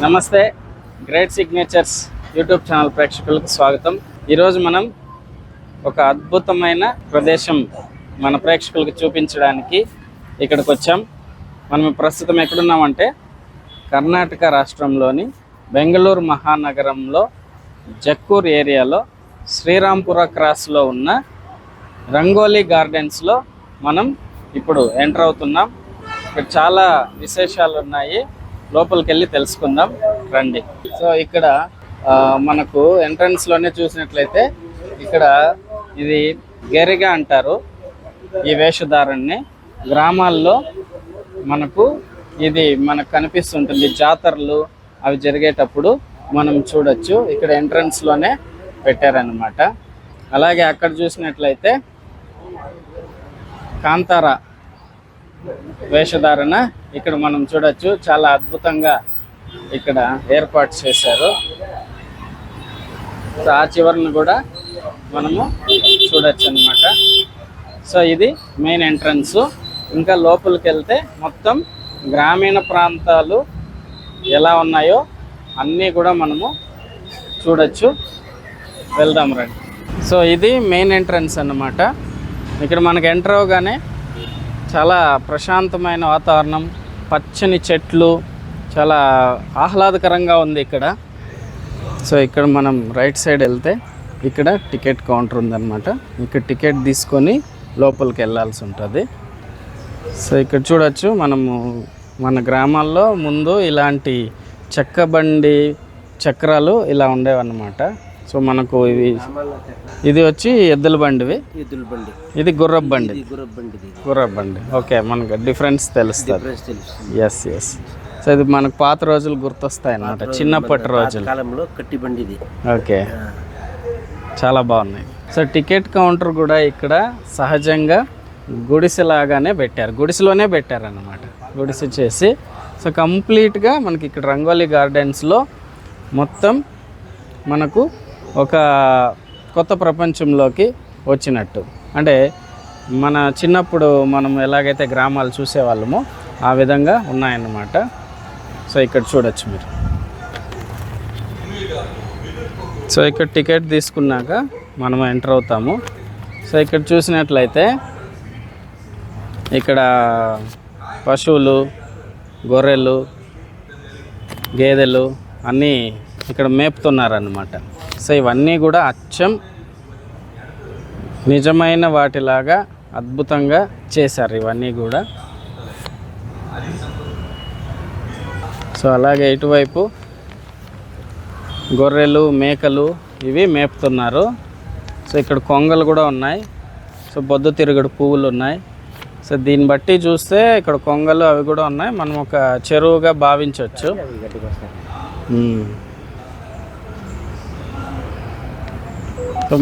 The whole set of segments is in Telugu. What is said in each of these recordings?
నమస్తే, గ్రేట్ సిగ్నేచర్స్ యూట్యూబ్ ఛానల్ ప్రేక్షకులకు స్వాగతం. ఈరోజు మనం ఒక అద్భుతమైన ప్రదేశం మన ప్రేక్షకులకు చూపించడానికి ఇక్కడికి వచ్చాం. మనం ప్రస్తుతం ఎక్కడున్నామంటే కర్ణాటక రాష్ట్రంలోని బెంగళూరు మహానగరంలో జక్కూర్ ఏరియాలో శ్రీరాంపుర క్రాస్లో ఉన్న రంగోలీ గార్డెన్స్లో మనం ఇప్పుడు ఎంటర్ అవుతున్నాం. ఇక్కడ చాలా విశేషాలు ఉన్నాయి, లోపలికి వెళ్ళి తెలుసుకుందాం రండి. సో ఇక్కడ మనకు ఎంట్రన్స్లోనే చూసినట్లయితే ఇక్కడ ఇది గెరిగా అంటారు ఈ వేషధారణని. గ్రామాల్లో మనకు మనకు కనిపిస్తుంటుంది, జాతరలు అవి జరిగేటప్పుడు మనం చూడొచ్చు. ఇక్కడ ఎంట్రన్స్లోనే పెట్టారనమాట. అలాగే అక్కడ చూసినట్లయితే కాంతారా వేషధారణ ఇక్కడ మనం చూడొచ్చు. చాలా అద్భుతంగా ఇక్కడ ఏర్పాటు చేశారు. సో ఆ చివరిని కూడా మనము చూడొచ్చు అన్నమాట. సో ఇది మెయిన్ ఎంట్రన్స్. ఇంకా లోపలికి వెళ్తే మొత్తం గ్రామీణ ప్రాంతాలు ఎలా ఉన్నాయో అన్నీ కూడా మనము చూడొచ్చు. వెళ్దాం రండి. సో ఇది మెయిన్ ఎంట్రన్స్ అన్నమాట. ఇక్కడ మనకు ఎంటర్ అవగానే చాలా ప్రశాంతమైన వాతావరణం, పచ్చని చెట్లు, చాలా ఆహ్లాదకరంగా ఉంది ఇక్కడ. సో ఇక్కడ మనం రైట్ సైడ్ వెళ్తే ఇక్కడ టికెట్ కౌంటర్ ఉందన్నమాట. ఇక్కడ టికెట్ తీసుకొని లోపలికి వెళ్ళాల్సి ఉంటుంది. సో ఇక్కడ చూడొచ్చు, మనము మన గ్రామాల్లో ముందు ఇలాంటి చెక్క బండి చక్రాలు ఇలా ఉండేవన్నమాట. సో మనకు ఇది వచ్చి ఎద్దుల బండివి, ఇది గుర్రపు బండి. గుర్రపు బండి ఓకే, మనకు డిఫరెన్స్ తెలుస్తుంది. Yes yes. సో ఇది మనకు పాత రోజులు గుర్తొస్తాయి అన్నమాట, చిన్నప్పటి రోజులు. ఓకే, చాలా బాగున్నాయి. సో టికెట్ కౌంటర్ కూడా ఇక్కడ సహజంగా గుడిసెలాగానే పెట్టారు, గుడిసెలోనే పెట్టారన్నమాట. గుడిసె చేసి సో కంప్లీట్గా మనకి ఇక్కడ రంగోలీ గార్డెన్స్లో మొత్తం మనకు ఒక కొత్త ప్రపంచంలోకి వచ్చినట్టు. అంటే మన చిన్నప్పుడు మనం ఎలాగైతే గ్రామాలు చూసేవాళ్ళమో ఆ విధంగా ఉన్నాయన్నమాట. సో ఇక్కడ చూడొచ్చు మీరు. సో ఇక్కడ టికెట్ తీసుకున్నాక మనం ఎంటర్ అవుతాము. సో ఇక్కడ చూసినట్లయితే ఇక్కడ పశువులు, గొర్రెలు, గేదెలు అన్నీ ఇక్కడ మేపుతున్నారన్నమాట. సో ఇవన్నీ కూడా అచ్చం నిజమైన వాటిలాగా అద్భుతంగా చేశారు ఇవన్నీ కూడా. సో అలాగే ఇటువైపు గొర్రెలు, మేకలు ఇవి మేపుతున్నారు. సో ఇక్కడ కొంగలు కూడా ఉన్నాయి. సో పొద్దుతిరుగుడు పువ్వులు ఉన్నాయి. సో దీన్ని బట్టి చూస్తే ఇక్కడ కొంగలు అవి కూడా ఉన్నాయి. మనం ఒక చెరువుగా భావించవచ్చు.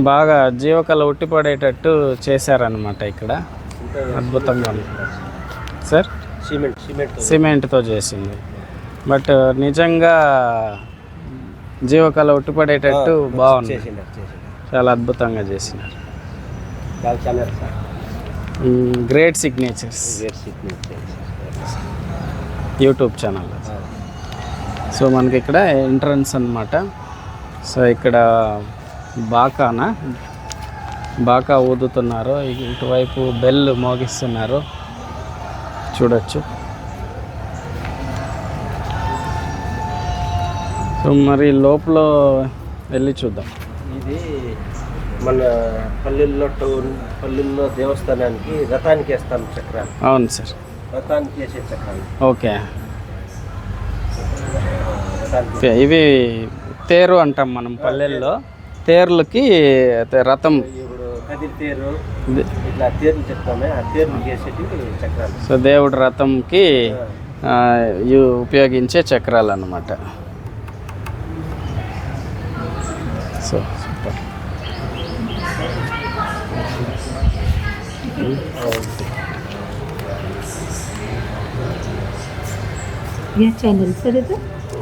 బాగా జీవకళ ఉట్టిపడేటట్టు చేశారనమాట ఇక్కడ. అద్భుతంగా ఉంది సార్. సిమెంట్తో చేసింది, బట్ నిజంగా జీవకళ ఉట్టిపడేటట్టు బాగుంది. చాలా అద్భుతంగా చేసినారు. Great signatures YouTube channel. So మనకి ఇక్కడ ఎంట్రన్స్ అన్నమాట. సో ఇక్కడ బాకా ఊదుతున్నారు, ఇటువైపు బెల్ మోగిస్తున్నారు చూడొచ్చు. సో మరి లోపల వెళ్ళి చూద్దాం. ఇది మన పల్లెల్లో దేవస్థానానికి రథానికి వేస్తాం చక్రాలు. అవును సార్, రథానికి వేసే చక్రాలు. ఓకే, ఇవి తేరు అంటాం మనం పల్లెల్లో. తేర్లకి రథం, ఇప్పుడు కదిరి తేరు ఇట్లా తేర్లు చెప్తామే, ఆ తేర్లు చేసేటి చక్రాలు. సో దేవుడి రథంకి ఉపయోగించే చక్రాలు అన్నమాట. So super.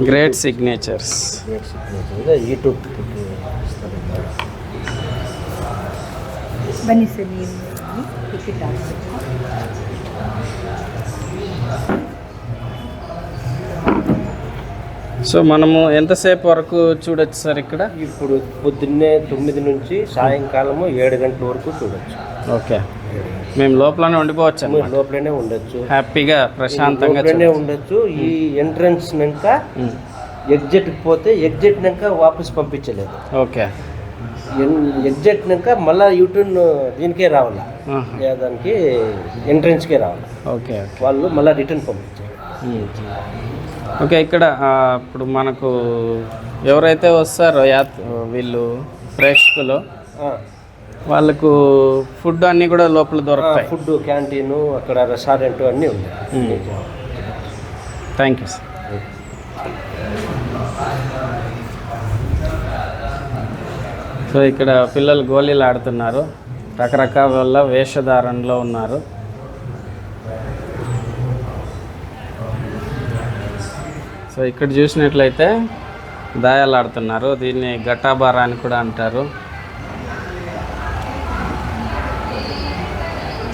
Great signatures YouTube ಬನ್ನಿ ಸರ್, ನೀವು ಟಿಕೆಟ್ ಹಾಕ್ಬೇಕು. సో మనము ఎంతసేపు వరకు చూడొచ్చు సార్ ఇక్కడ? ఇప్పుడు పొద్దున్నే 9 నుంచి సాయంకాలము 7 గంటల వరకు చూడొచ్చు. ఓకే, మేము లోపలనే ఉండిపోవచ్చు అన్నమాట. లోపలనే ఉండొచ్చు, హ్యాపీగా ప్రశాంతంగా లోపలనే ఉండొచ్చు. ఈ ఎంట్రన్స్ నాక ఎగ్జిట్ పోతే ఎగ్జిట్ నాక వాపస్ పంపించలేదు. ఓకే, ఎగ్జిట్ నాక మళ్ళీ యూటర్న్ దీనికే రావాలి, దానికి ఎంట్రన్స్కే రావాలి. ఓకే, వాళ్ళు మళ్ళీ రిటర్న్ పంపించారు. ఓకే. ఇక్కడ ఇప్పుడు మనకు ఎవరైతే వస్తారో వీళ్ళు ప్రేక్షకులు, వాళ్ళకు ఫుడ్ అన్నీ కూడా లోపల దొరుకుతాయి. ఫుడ్ క్యాంటీన్, అక్కడ రెస్టారెంట్ అన్నీ ఉన్నాయి. Thank you sir. సో ఇక్కడ పిల్లలు గోళీలు ఆడుతున్నారు, రకరకాల వేషధారణలో ఉన్నారు. సో ఇక్కడ చూసినట్లయితే దాయాలు ఆడుతున్నారు, దీన్ని గటాబారా అని కూడా అంటారు.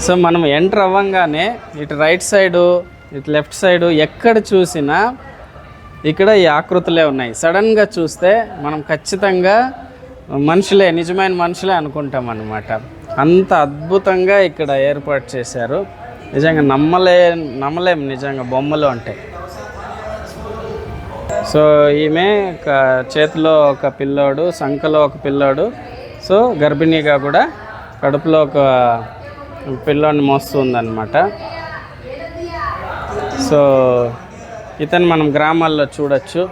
సో మనం ఎంటర్ అవ్వంగానే ఇటు రైట్ సైడు ఇటు లెఫ్ట్ సైడు ఎక్కడ చూసినా ఇక్కడ ఈ ఆకృతులే ఉన్నాయి. సడన్గా చూస్తే మనం ఖచ్చితంగా మనుషులే, నిజమైన మనుషులే అనుకుంటాం అన్నమాట. అంత అద్భుతంగా ఇక్కడ ఏర్పాటు చేశారు. నిజంగా నమ్మలేం నిజంగా బొమ్మలు అంటే. సో ఈమె చేతిలో ఒక పిల్లోడు, సంకలో ఒక పిల్లోడు, సో గర్భిణీగా కూడా కడుపులో ఒక పిల్లోడిని మోస్తుందన్నమాట. సో ఇతను మనం గ్రామాల్లో చూడొచ్చు,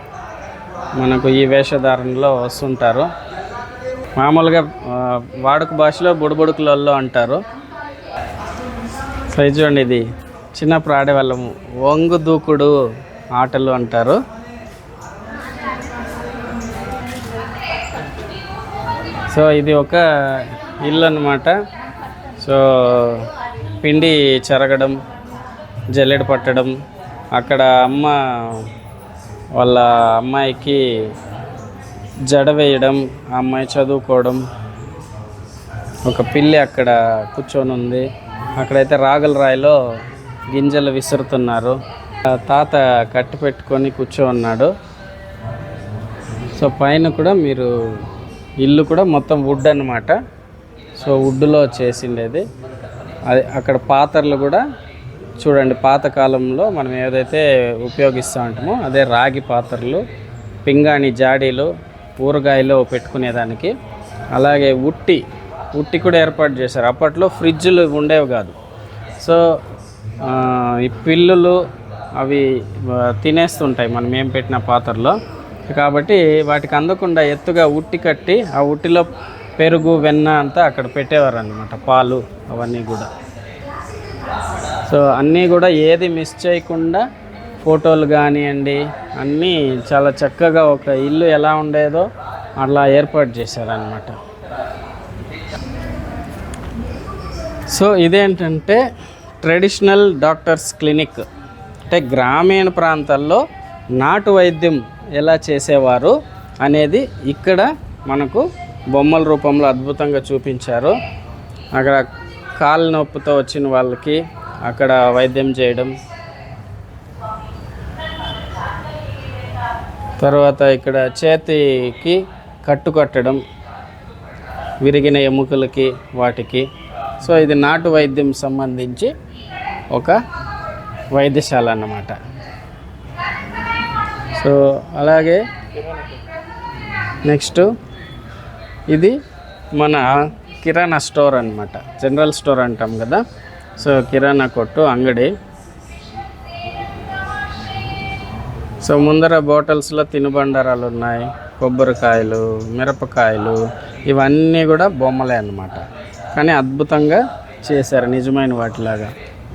మనకు ఈ వేషధారణలో వస్తుంటారు. మామూలుగా వాడుక భాషలో బుడబుడుకులలో అంటారు. సో ఇది చూడండి, ఇది చిన్నప్పుడు ఆడేవాళ్ళము, వంగు దూకుడు ఆటలు అంటారు. సో ఇది ఒక ఇల్లు అన్నమాట. సో పిండి చెరగడం, జల్లెడ పట్టడం, అక్కడ అమ్మ వాళ్ళ అమ్మాయికి జడ వేయడం, ఆ అమ్మాయి చదువుకోవడం. ఒక పిల్లి అక్కడ కూర్చొని ఉంది. అక్కడైతే రాగుల రాయిలో గింజలు విసురుతున్నారు. తాత కట్టి పెట్టుకొని కూర్చోన్నాడు. సో పైన కూడా మీరు ఇల్లు కూడా మొత్తం వుడ్ అన్నమాట. సో వుడ్లో చేసిండేది. అది అక్కడ పాత్రలు కూడా చూడండి, పాతకాలంలో మనం ఏదైతే ఉపయోగిస్తూ ఉంటామో అదే రాగి పాత్రలు, పింగాణి జాడీలు, ఊరగాయలు పెట్టుకునేదానికి. అలాగే ఉట్టి కూడా ఏర్పాటు చేశారు. అప్పట్లో ఫ్రిడ్జ్లు ఉండేవి కాదు. సో ఈ పిల్లులు అవి తినేస్తుంటాయి మనం ఏం పెట్టిన పాత్రలో. కాబట్టి వాటికి అందకుండా ఎత్తుగా ఉట్టి కట్టి ఆ ఉట్టిలో పెరుగు, వెన్న అంతా అక్కడ పెట్టేవారు అన్నమాట, పాలు అవన్నీ కూడా. సో అన్నీ కూడా ఏది మిస్ చేయకుండా ఫోటోలు కానివ్వండి అన్నీ చాలా చక్కగా ఒక ఇల్లు ఎలా ఉండేదో అలా ఏర్పాటు చేశారనమాట. సో ఇదేంటంటే ట్రెడిషనల్ డాక్టర్స్ క్లినిక్. అంటే గ్రామీణ ప్రాంతాల్లో నాటు వైద్యం ఎలా చేసేవారు అనేది ఇక్కడ మనకు బొమ్మల రూపంలో అద్భుతంగా చూపించారు. అక్కడ కాళ్ళ నొప్పితో వచ్చిన వాళ్ళకి అక్కడ వైద్యం చేయడం, తర్వాత ఇక్కడ చేతికి కట్టడం, విరిగిన ఎముకలకి వాటికి. సో ఇది నాటు వైద్యం సంబంధించి ఒక వైద్యశాల అన్నమాట. సో అలాగే నెక్స్ట్ ఇది మన కిరాణా స్టోర్ అన్నమాట, జనరల్ స్టోర్ అంటాం కదా. సో కిరాణా కొట్టు, అంగడి. సో ముందర బాటిల్స్లో తినుబండారాలు ఉన్నాయి, కొబ్బరికాయలు, మిరపకాయలు, ఇవన్నీ కూడా బొమ్మలే అన్నమాట. కానీ అద్భుతంగా చేశారు, నిజమైన వాటిలాగా.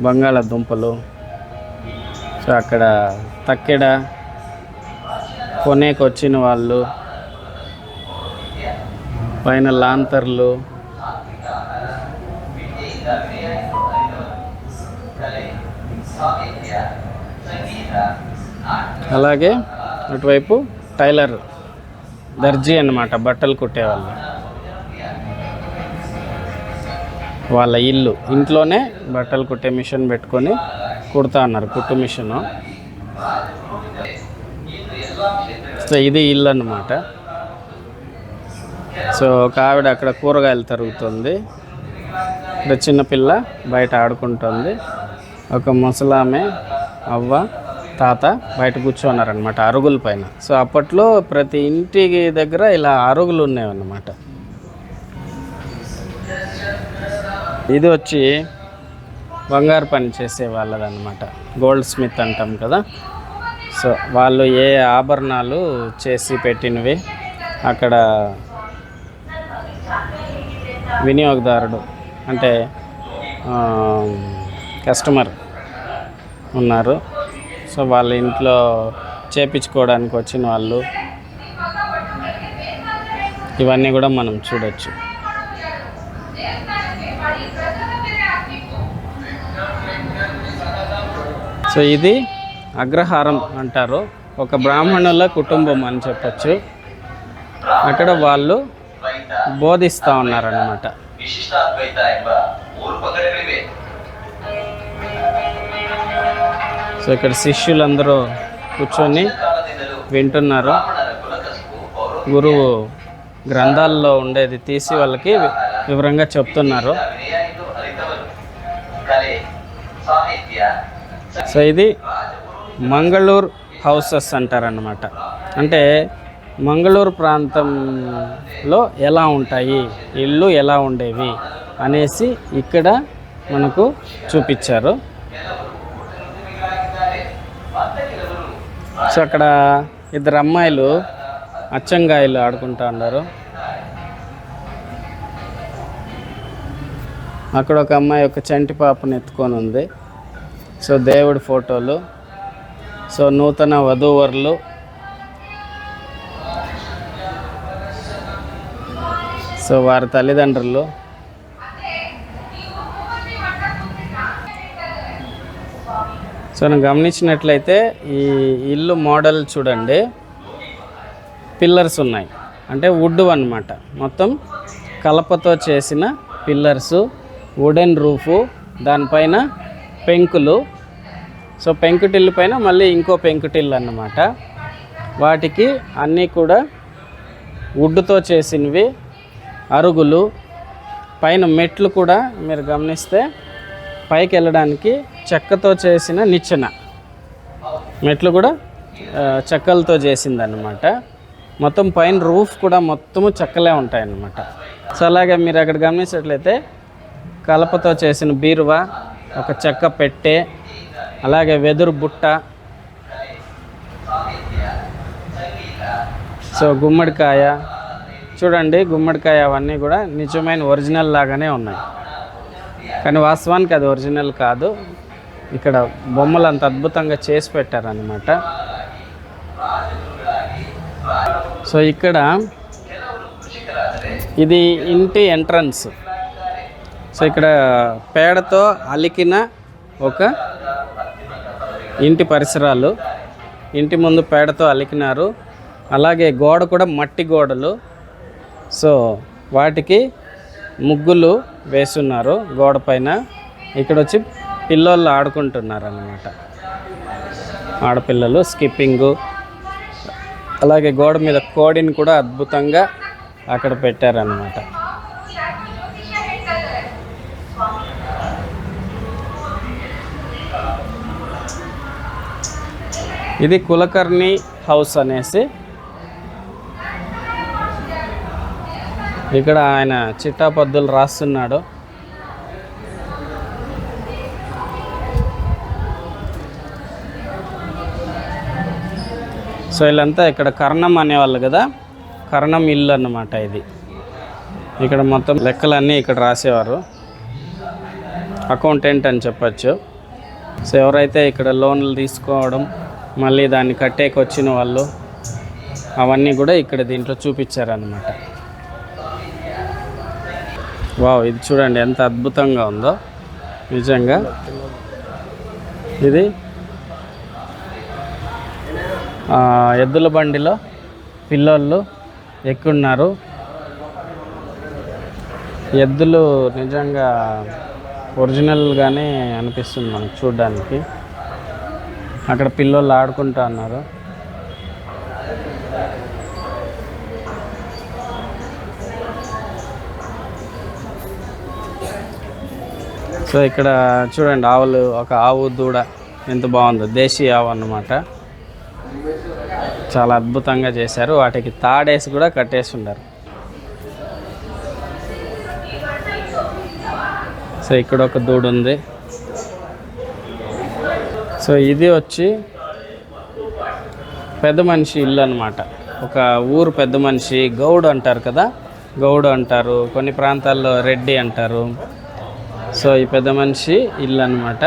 బంగాళాదుంపలు, సో అక్కడ తక్కెడ కొనేకి వచ్చిన వాళ్ళు, పైన లాంతర్లు, అలాగే అటువైపు టైలర్, దర్జీ అన్నమాట, బట్టలు కుట్టేవాళ్ళు. వాళ్ళ ఇంట్లోనే బట్టలు కుట్టే మిషన్ పెట్టుకొని కుడతా అన్నారు, కుట్టు మిషను. సో ఇది ఇల్లు అన్నమాట. సో ఒక ఆవిడ అక్కడ కూరగాయలు తరుగుతుంది, ఇక్కడ చిన్నపిల్ల బయట ఆడుకుంటుంది, ఒక ముసలామె అవ్వ తాత బయట కూర్చోన్నారనమాట అరుగుల పైన. సో అప్పట్లో ప్రతి ఇంటికి దగ్గర ఇలా అరుగులు ఉన్నాయన్నమాట. ఇది వచ్చి బంగారు పని చేసే వాళ్ళదన్నమాట, గోల్డ్ స్మిత్ అంటాం కదా. సో వాళ్ళు ఏ ఆభరణాలు చేసి పెట్టినవి అక్కడ వినియోగదారుడు అంటే కస్టమర్ ఉన్నారు. సో వాళ్ళ ఇంట్లో చేపించుకోవడానికి వచ్చిన వాళ్ళు ఇవన్నీ కూడా మనం చూడొచ్చు. సో ఇది అగ్రహారం అంటారు, ఒక బ్రాహ్మణుల కుటుంబం అని చెప్పచ్చు. అక్కడ వాళ్ళు బోధిస్తూ ఉన్నారన్నమాట. సో ఇక్కడ శిష్యులందరూ కూర్చొని వింటున్నారు. గురువు గ్రంథాల్లో ఉండేది తీసి వాళ్ళకి వివరంగా చెప్తున్నారు. సో ఇది మంగళూరు హౌసెస్ అంటారన్నమాట. అంటే మంగళూరు ప్రాంతంలో ఎలా ఉంటాయి ఇళ్ళు, ఎలా ఉండేవి అనేసి ఇక్కడ మనకు చూపించారు. సో అక్కడ ఇద్దరు అమ్మాయిలు అచ్చంగాయలు ఆడుకుంటూ ఉన్నారు. అక్కడ ఒక అమ్మాయి ఒక చంటి పాపను ఎత్తుకొని ఉంది. సో దేవుడి ఫోటోలు, సో నూతన వధూవరులు, సో వారి తల్లిదండ్రులు. సో నేను గమనించినట్లయితే ఈ ఇల్లు మోడల్ చూడండి, పిల్లర్స్ ఉన్నాయి, అంటే వుడ్ అన్నమాట. మొత్తం కలపతో చేసిన పిల్లర్సు, వుడెన్ రూఫు, దానిపైన పెంకులు. సో పెంకుటిల్లు పైన మళ్ళీ ఇంకో పెంకుటిల్లు అన్నమాట. వాటికి అన్నీ కూడా వుడ్తో చేసినవి, అరుగులు, పైన మెట్లు కూడా మీరు గమనిస్తే పైకి వెళ్ళడానికి చెక్కతో చేసిన నిచ్చెన, మెట్లు కూడా చెక్కలతో చేసిందన్నమాట. మొత్తం పైన రూఫ్ కూడా మొత్తము చెక్కలే ఉంటాయన్నమాట. సో అలాగే మీరు అక్కడ గమనించినట్లయితే కలపతో చేసిన బీరువా, ఒక చెక్క పెట్టె, అలాగే వెదురు బుట్ట, సో గుమ్మడికాయ చూడండి. గుమ్మడికాయ అవన్నీ కూడా నిజమైన ఒరిజినల్ లాగానే ఉన్నాయి, కానీ వాస్తవానికి అది ఒరిజినల్ కాదు. ఇక్కడ బొమ్మలు అంత అద్భుతంగా చేసి పెట్టారనమాట. సో ఇక్కడ ఇది ఇంటి ఎంట్రన్స్. సో ఇక్కడ పేడతో అలికిన ఒక ఇంటి పరిసరాలు, ఇంటి ముందు పేడతో అలికినారు. అలాగే గోడ కూడా మట్టి గోడలు. సో వాటికి ముగ్గులు వేస్తున్నారు గోడ పైన. ఇక్కడ వచ్చి పిల్లోళ్ళు ఆడుకుంటున్నారు అన్నమాట, ఆడపిల్లలు స్కిప్పింగు. అలాగే గోడ మీద కోడిని కూడా అద్భుతంగా అక్కడ పెట్టారన్నమాట. ఇది కులకర్ణి హౌస్ అనేసి, ఇక్కడ ఆయన చిట్టాపద్దులు రాస్తున్నాడు. సో వీళ్ళంతా ఇక్కడ కర్ణం అనేవాళ్ళు కదా, కర్ణం ఇల్లు అన్నమాట ఇది. ఇక్కడ మొత్తం లెక్కలన్నీ ఇక్కడ రాసేవారు, అకౌంటెంట్ అని చెప్పచ్చు. సో ఎవరైతే ఇక్కడ లోన్లు తీసుకోవడం మళ్ళీ దాన్ని కట్టేకి వచ్చిన వాళ్ళు అవన్నీ కూడా ఇక్కడ దీంట్లో చూపించారన్నమాట. వావ్, ఇది చూడండి ఎంత అద్భుతంగా ఉందో నిజంగా. ఇది ఎద్దుల బండిలో పిల్లోళ్ళు ఎక్కున్నారు. ఎద్దులు నిజంగా ఒరిజినల్గానే అనిపిస్తుంది మనకు చూడడానికి. అక్కడ పిల్లోళ్ళు ఆడుకుంటూ ఉన్నారు. సో ఇక్కడ చూడండి ఆవులు, ఒక ఆవు దూడ ఎంత బాగుందో, దేశీ ఆవు అన్నమాట. చాలా అద్భుతంగా చేశారు. వాటికి తాడేసి కూడా కట్టేసి ఉన్నారు. సో ఇక్కడ ఒక దూడ ఉంది. సో ఇది వచ్చి పెద్ద మనిషి ఇల్లు అన్నమాట. ఒక ఊరు పెద్ద మనిషి, గౌడ్ అంటారు కదా, గౌడ్ అంటారు, కొన్ని ప్రాంతాల్లో రెడ్డి అంటారు. సో ఈ పెద్ద మనిషి ఇల్లు అన్నమాట.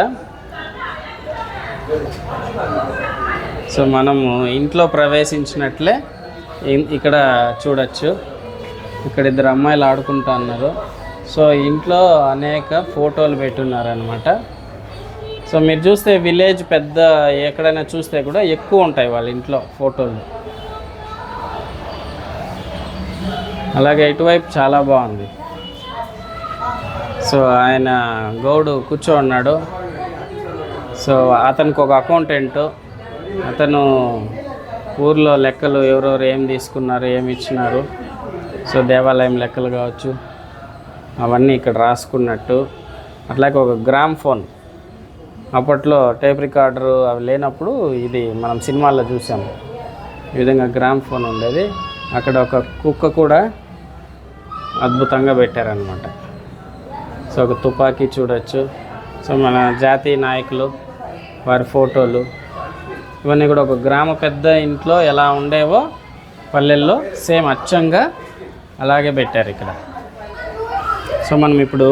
సో మనము ఇంట్లో ప్రవేశించినట్లే ఇక్కడ చూడొచ్చు. ఇక్కడ ఇద్దరు అమ్మాయిలు ఆడుకుంటా ఉన్నారు. సో ఇంట్లో అనేక ఫోటోలు పెట్టున్నారనమాట. సో మీరు చూస్తే విలేజ్ పెద్ద ఎక్కడైనా చూస్తే కూడా ఎక్కువ ఉంటాయి వాళ్ళ ఇంట్లో ఫోటోలు. అలాగే ఇటువైపు చాలా బాగుంది. సో ఆయన గౌడు కూర్చోన్నాడు. సో అతనికి ఒక అకౌంటెంట్, అతను ఊర్లో లెక్కలు ఎవరెవరు ఏం తీసుకున్నారు, ఏమి ఇచ్చినారు, సో దేవాలయం లెక్కలు కావచ్చు అవన్నీ ఇక్కడ రాసుకున్నట్టు. అట్లాగే ఒక గ్రామ్ ఫోన్, అప్పట్లో టేప్ రికార్డరు అవి లేనప్పుడు ఇది మనం సినిమాల్లో చూసాము, ఈ విధంగా గ్రామ్ ఫోన్ ఉండేది. అక్కడ ఒక కుక్క కూడా అద్భుతంగా పెట్టారనమాట. సో ఒక తుపాకీ చూడొచ్చు. సో మన జాతీయ నాయకులు వారి ఫోటోలు ఇవన్నీ కూడా ఒక గ్రామ పెద్ద ఇంట్లో ఎలా ఉండేవో పల్లెల్లో సేమ్ అచ్చంగా అలాగే పెట్టారు ఇక్కడ. సో మనం ఇప్పుడు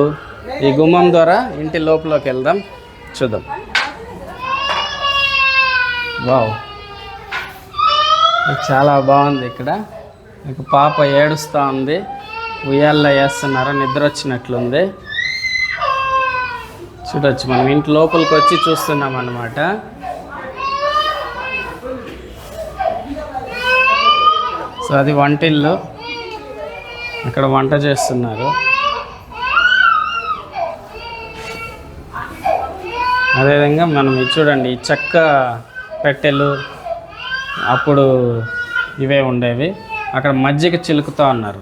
ఈ గుమ్మం ద్వారా ఇంటి లోపలికి వెళ్దాం, చూద్దాం. వావ్, చాలా బాగుంది. ఇక్కడ ఒక పాప ఏడుస్తూ ఉంది, ఉయ్యాల్లో వేస్తున్నారు, నిద్ర వచ్చినట్లుంది. చూడొచ్చు, మనం ఇంటి లోపలికి వచ్చి చూస్తున్నాం అన్నమాట. సో అది వంటిల్లు, ఇక్కడ వంట చేస్తున్నారు. అదేవిధంగా మనం ఇది చూడండి, ఈ చెక్క పెట్టెలు అప్పుడు ఇవే ఉండేవి. అక్కడ మజ్జిగ చిలుకుతూ ఉన్నారు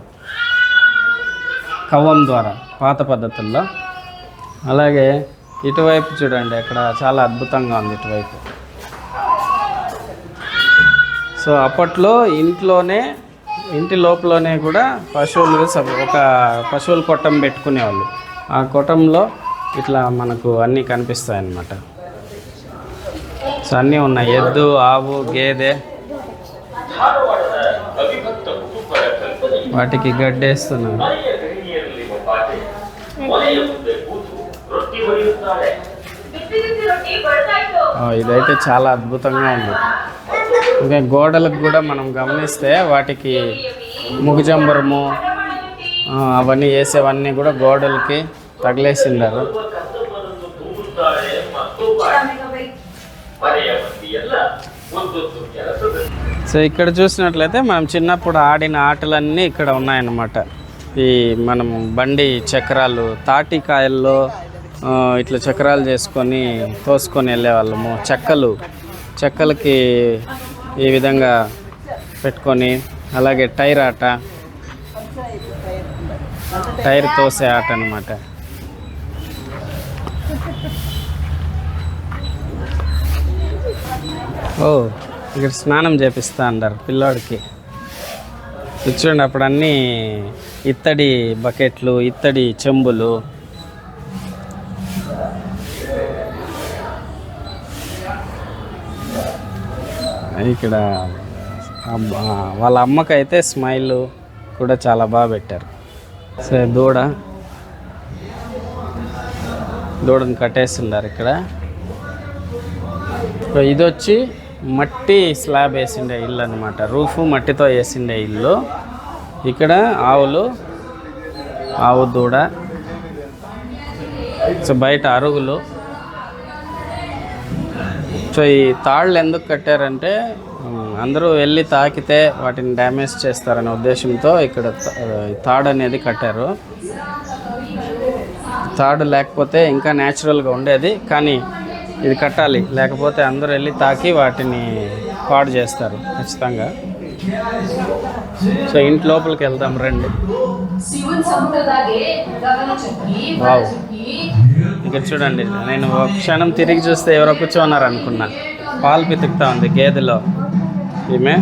కవ్వం ద్వారా, పాత పద్ధతుల్లో. అలాగే ఇటువైపు చూడండి, అక్కడ చాలా అద్భుతంగా ఉంది ఇటువైపు. సో అప్పట్లో ఇంట్లోనే, ఇంటి లోపలనే కూడా పశువులు, ఒక పశువుల కొట్టం పెట్టుకునేవాళ్ళు. ఆ కొట్టంలో ఇట్లా మనకు అన్నీ కనిపిస్తాయి అన్నమాట. సో అన్నీ ఉన్నాయి, ఎద్దు, ఆవు, గేదె, వాటికి గడ్డేస్తున్నారు. ఇదైతే చాలా అద్భుతంగా ఉంది. ఇంకా గోడలకు కూడా మనం గమనిస్తే వాటికి ముగిజంబరము అవన్నీ వేసేవన్నీ కూడా గోడలకి తగిలేసిండారు. సో ఇక్కడ చూసినట్లయితే మనం చిన్నప్పుడు ఆడిన ఆటలన్నీ ఇక్కడ ఉన్నాయన్నమాట. ఈ మనం బండి చక్రాలు, తాటికాయల్లో ఇట్లా చక్రాలు చేసుకొని తోసుకొని వెళ్ళేవాళ్ళము. చెక్కలకి ఈ విధంగా పెట్టుకొని, అలాగే టైర్ ఆట, టైర్ తోసే ఆట అన్నమాట. ఓ, ఇక్కడ స్నానం చేపిస్తా అన్నారు పిల్లోడికి. చూడండి, అప్పుడు అన్నీ ఇత్తడి బకెట్లు, ఇత్తడి చెంబులు. ఇక్కడ వాళ్ళ అమ్మకైతే స్మైల్ కూడా చాలా బాగా పెట్టారు. సో దూడను కట్టేస్తున్నారు ఇక్కడ. సో ఇది వచ్చి మట్టి స్లాబ్ వేసిండే ఇల్లు అనమాట, రూఫ్ మట్టితో వేసిండే ఇల్లు. ఇక్కడ ఆవు దూడ. సో బయట అరుగులు. సో ఈ తాళ్ళు ఎందుకు కట్టారంటే అందరూ వెళ్ళి తాకితే వాటిని డ్యామేజ్ చేస్తారనే ఉద్దేశంతో ఇక్కడ తాడు అనేది కట్టారు. తాడు లేకపోతే ఇంకా న్యాచురల్గా ఉండేది, కానీ ఇది కట్టాలి, లేకపోతే అందరూ వెళ్ళి తాకి వాటిని పాడు చేస్తారు ఖచ్చితంగా. సో ఇంటి లోపలికి వెళ్దాం రండి. వావ్, ఇక్కడ చూడండి, నేను ఒక క్షణం తిరిగి చూస్తే ఎవరో కూర్చోన్నారు అనుకున్నా. పాలు పితుకుతా ఉంది గేదెలో ఈమె.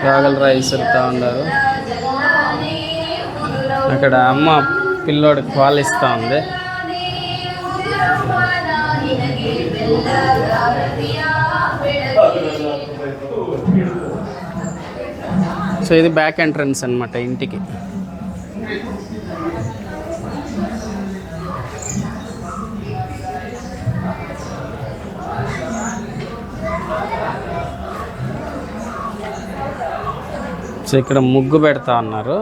రాగల రైస్ ఇస్తూ ఉన్నారు. అక్కడ అమ్మ పిల్లోడికి పాలు ఇస్తూ ఉంది. సో ఇది బ్యాక్ ఎంట్రన్స్ అన్నమాట ఇంటికి. సో ఇక్కడ ముగ్గు పెడతా ఉన్నారు.